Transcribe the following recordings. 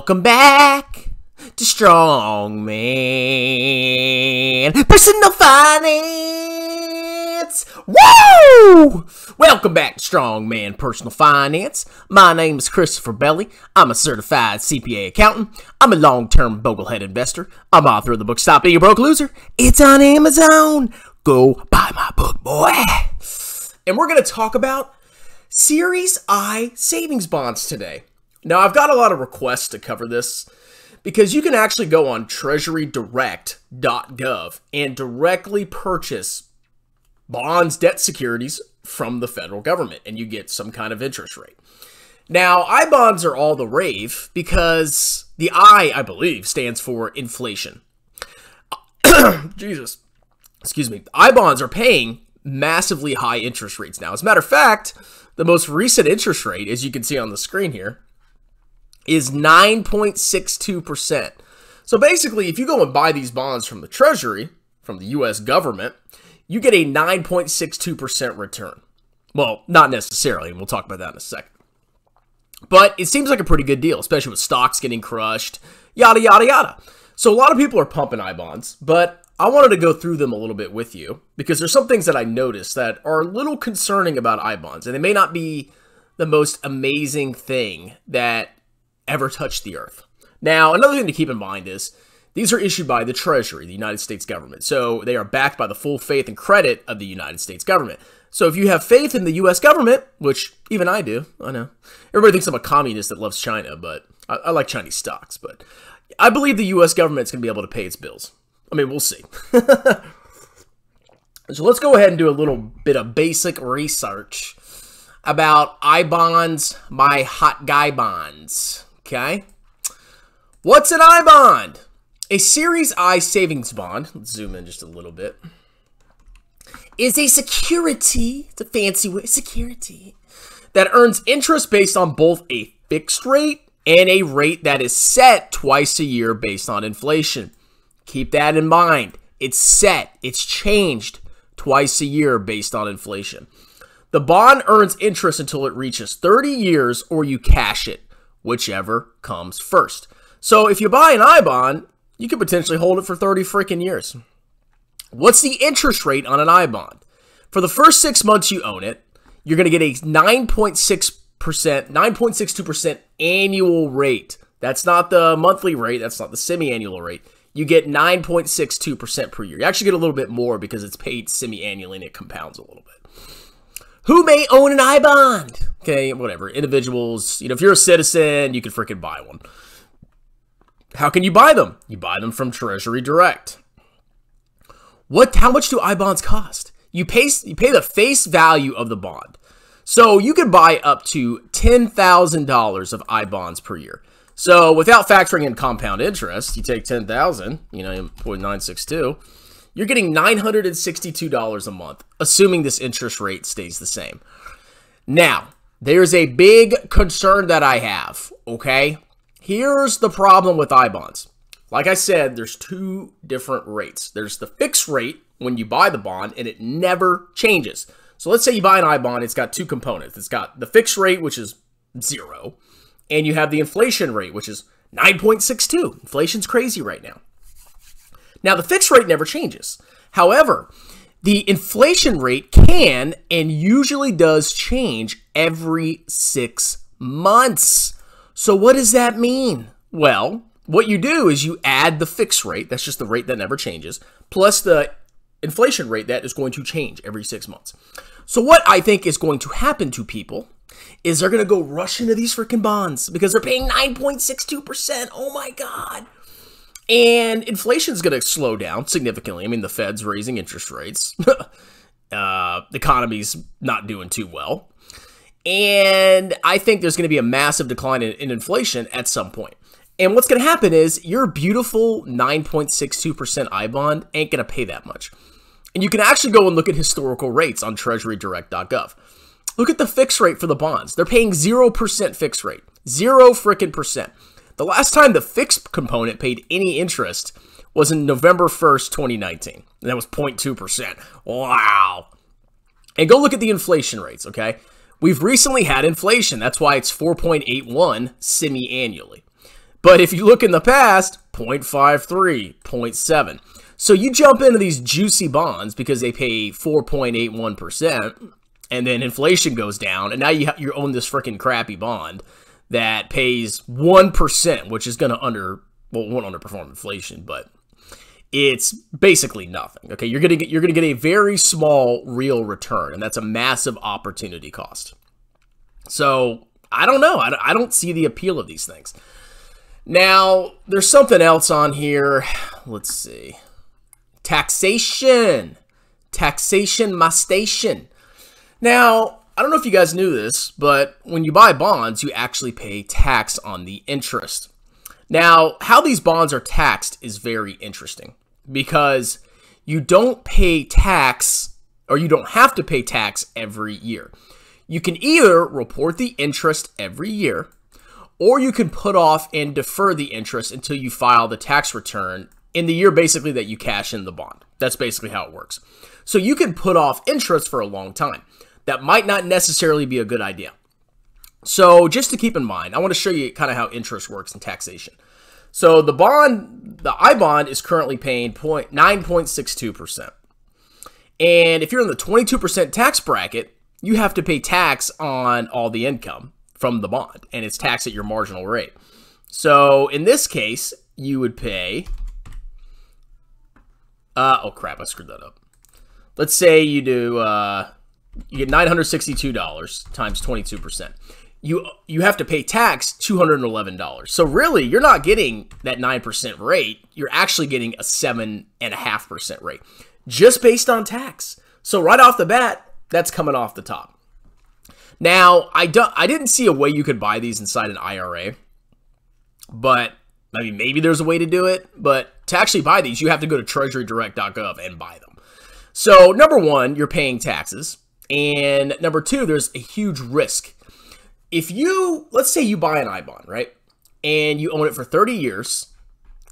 Welcome back to Strongman Personal Finance. Woo! Welcome back to Strongman Personal Finance. My name is Christopher Belly. I'm a certified CPA accountant. I'm a long-term boglehead investor. I'm author of the book Stop Being a Broke Loser. It's on Amazon. Go buy my book, boy. And we're going to talk about Series I savings bonds today. Now, I've got a lot of requests to cover this because you can actually go on treasurydirect.gov and directly purchase bonds, debt securities from the federal government, and you get some kind of interest rate. Now, I bonds are all the rave because the I believe, stands for inflation. Jesus. Excuse me. I bonds are paying massively high interest rates now. As a matter of fact, the most recent interest rate, as you can see on the screen here, is 9.62%. So basically, if you go and buy these bonds from the Treasury, from the U.S. government, you get a 9.62% return. Well, not necessarily, and we'll talk about that in a second. But it seems like a pretty good deal, especially with stocks getting crushed, yada, yada, yada. So a lot of people are pumping I bonds, but I wanted to go through them a little bit with you because there's some things that I noticed that are a little concerning about I bonds, and they may not be the most amazing thing that ever touched the earth. Now, another thing to keep in mind is these are issued by the Treasury, the United States government. So they are backed by the full faith and credit of the United States government. So if you have faith in the U.S. government, which even I do, I know. Everybody thinks I'm a communist that loves China, but I like Chinese stocks. But I believe the U.S. government's going to be able to pay its bills. I mean, we'll see. So let's go ahead and do a little bit of basic research about I bonds, my hot guy bonds. Okay? What's an I bond? A Series I savings bond, let's zoom in just a little bit, is a security, it's a fancy word, security, that earns interest based on both a fixed rate and a rate that is set twice a year based on inflation. Keep that in mind. It's set, it's changed twice a year based on inflation. The bond earns interest until it reaches 30 years or you cash it, whichever comes first. So if you buy an I bond, you could potentially hold it for 30 freaking years. What's the interest rate on an I bond? For the first 6 months you own it, you're going to get a 9.62% annual rate. That's not the monthly rate. That's not the semi-annual rate. You get 9.62% per year. You actually get a little bit more because it's paid semi-annually and it compounds a little bit. Who may own an I bond? Okay, whatever. Individuals, if you're a citizen, you can freaking buy one. How can you buy them? You buy them from Treasury Direct. How much do I bonds cost? You pay the face value of the bond. So you could buy up to $10,000 of I bonds per year. So without factoring in compound interest, you take 10,000, 0.962, you're getting $962 a month, assuming this interest rate stays the same. Now, there's a big concern that I have, okay? Here's the problem with I bonds. Like I said, there's two different rates. There's the fixed rate when you buy the bond, and it never changes. So let's say you buy an I bond, it's got two components. It's got the fixed rate, which is 0, and you have the inflation rate, which is 9.62. Inflation's crazy right now. Now, the fixed rate never changes. However, the inflation rate can and usually does change every 6 months. So what does that mean? Well, what you do is you add the fixed rate, that's just the rate that never changes, plus the inflation rate that is going to change every 6 months. So what I think is going to happen to people is they're going to go rush into these freaking bonds because they're paying 9.62%. Oh my God. And inflation is going to slow down significantly. I mean, the Fed's raising interest rates. The economy's not doing too well. And I think there's going to be a massive decline in inflation at some point. And what's going to happen is your beautiful 9.62% I bond ain't going to pay that much. And you can actually go and look at historical rates on treasurydirect.gov. Look at the fixed rate for the bonds. They're paying 0% fixed rate. 0 frickin' percent. The last time the fixed component paid any interest was in November 1st, 2019. And that was 0.2%. Wow. And go look at the inflation rates, okay? We've recently had inflation. That's why it's 4.81 semi-annually. But if you look in the past, 0.53, 0.7. So you jump into these juicy bonds because they pay 4.81%, and then inflation goes down, and now you own this freaking crappy bond that pays 1%, which is going to won't underperform inflation, but it's basically nothing. Okay, you're gonna get a very small real return, and that's a massive opportunity cost. So I don't know. I don't see the appeal of these things. Now there's something else on here. Let's see. Taxation, my station. Now I don't know if you guys knew this, but when you buy bonds, you actually pay tax on the interest. Now, how these bonds are taxed is very interesting because you don't pay tax, or you don't have to pay tax every year. You can either report the interest every year, or you can put off and defer the interest until you file the tax return in the year basically that you cash in the bond. That's basically how it works. So you can put off interest for a long time. That might not necessarily be a good idea. So just to keep in mind, I want to show you kind of how interest works in taxation. So the I bond is currently paying 9.62%. And if you're in the 22% tax bracket, you have to pay tax on all the income from the bond, and it's taxed at your marginal rate. So in this case, you would pay, oh crap, I screwed that up. Let's say you do, you get $962 times 22%. You have to pay tax $211. So really, you're not getting that 9% rate. You're actually getting a 7.5% rate just based on tax. So right off the bat, that's coming off the top. Now, I didn't see a way you could buy these inside an IRA, but I mean, maybe there's a way to do it. But to actually buy these, you have to go to treasurydirect.gov and buy them. So number one, you're paying taxes. And number two, there's a huge risk. If let's say you buy an I bond, right? And you own it for 30 years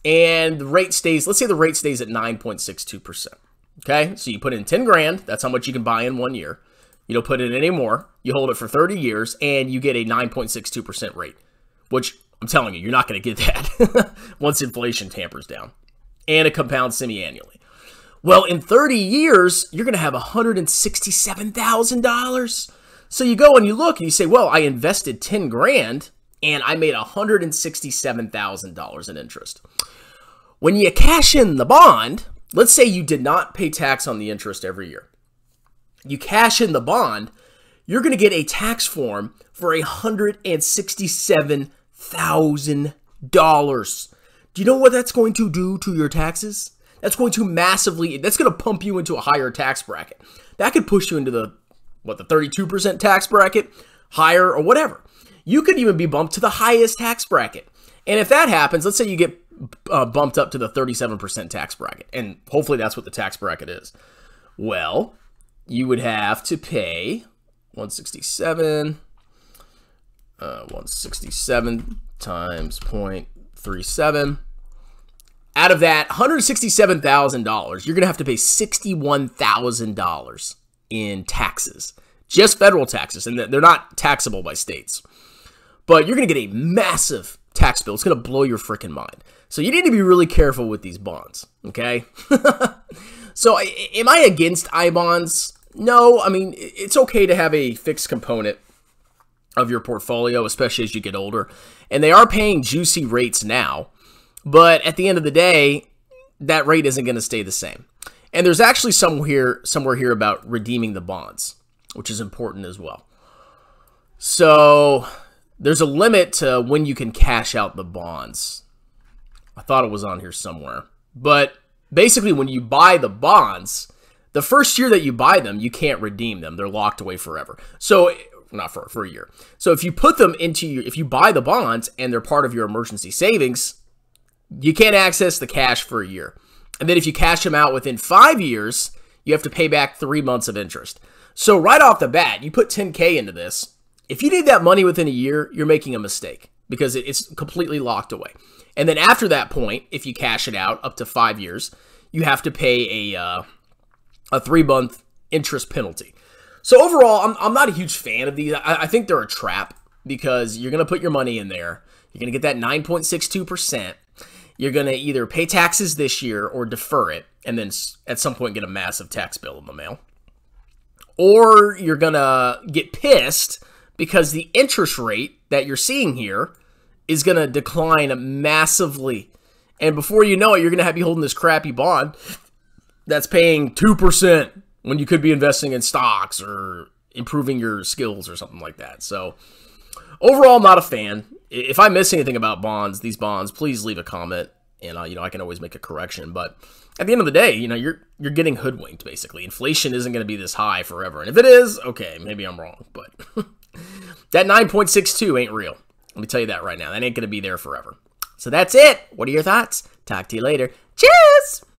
and the rate stays, let's say the rate stays at 9.62%. Okay. So you put in 10 grand. That's how much you can buy in 1 year. You don't put in any more. You hold it for 30 years and you get a 9.62% rate, which I'm telling you, you're not going to get that once inflation tampers down, and it compounds semi-annually. Well, in 30 years, you're going to have $167,000. So you go and you look and you say, well, I invested 10 grand and I made $167,000 in interest. When you cash in the bond, let's say you did not pay tax on the interest every year. You cash in the bond, you're going to get a tax form for $167,000. Do you know what that's going to do to your taxes? That's going to that's going to pump you into a higher tax bracket. That could push you into the 32% tax bracket, higher, or whatever. You could even be bumped to the highest tax bracket. And if that happens, let's say you get bumped up to the 37% tax bracket, and hopefully that's what the tax bracket is. Well, you would have to pay 167 times 0.37. Out of that $167,000, you're going to have to pay $61,000 in taxes, just federal taxes, and they're not taxable by states. But you're going to get a massive tax bill. It's going to blow your freaking mind. So you need to be really careful with these bonds, okay? So am I against I bonds? No, I mean, it's okay to have a fixed component of your portfolio, especially as you get older. And they are paying juicy rates now. But at the end of the day, that rate isn't going to stay the same. And there's actually somewhere here about redeeming the bonds, which is important as well. So there's a limit to when you can cash out the bonds. I thought it was on here somewhere. But basically, when you buy the bonds, the first year that you buy them, you can't redeem them. They're locked away forever. So not for a year. So if you put them if you buy the bonds and they're part of your emergency savings, you can't access the cash for a year. And then if you cash them out within 5 years, you have to pay back 3 months of interest. So right off the bat, you put $10K into this. If you need that money within a year, you're making a mistake because it's completely locked away. And then after that point, if you cash it out up to 5 years, you have to pay a 3-month interest penalty. So overall, I'm not a huge fan of these. I think they're a trap because you're going to put your money in there. You're going to get that 9.62%. You're going to either pay taxes this year or defer it, and then at some point get a massive tax bill in the mail. Or you're going to get pissed because the interest rate that you're seeing here is going to decline massively. And before you know it, you're going to be holding this crappy bond that's paying 2% when you could be investing in stocks or improving your skills or something like that. So overall, not a fan. If I miss anything about these bonds, please leave a comment, and I can always make a correction. But at the end of the day, you're getting hoodwinked, basically. Inflation isn't going to be this high forever. And if it is, okay, maybe I'm wrong. But that 9.62 ain't real. Let me tell you that right now. That ain't going to be there forever. So that's it. What are your thoughts? Talk to you later. Cheers!